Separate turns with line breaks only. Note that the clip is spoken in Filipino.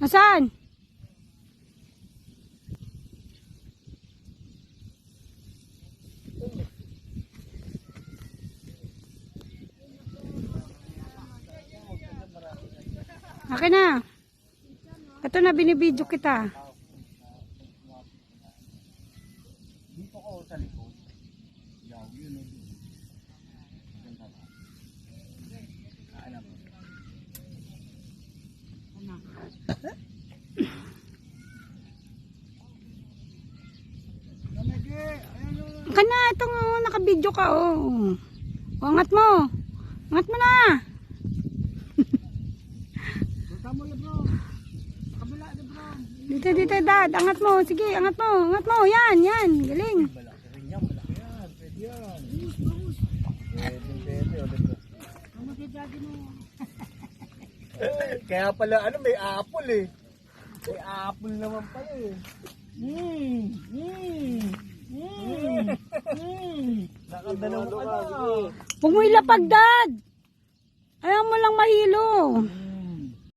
Nasaan? Akin na. Ito na, binibidyo kita.
Dito ko sa likod. Yaw, yun o. Ganda ba? Alam mo.
Akin na, ito nga, nakabidyo ka, oh. O, angat mo. Angat mo na.
Tama na bro. Kabila na bro.
Dito, dad. Angat mo. Sige, angat mo. Angat mo. Yan, yan. Galing.
Malaki rin yan, malaki yan. Pwede yan. Pwede. O, dito. Kaya pala, ano, may apple eh. May apple naman pala eh. Nakadalawa ka na.
Huwag mo ilapag, dad. Ayaw mo lang mahilo.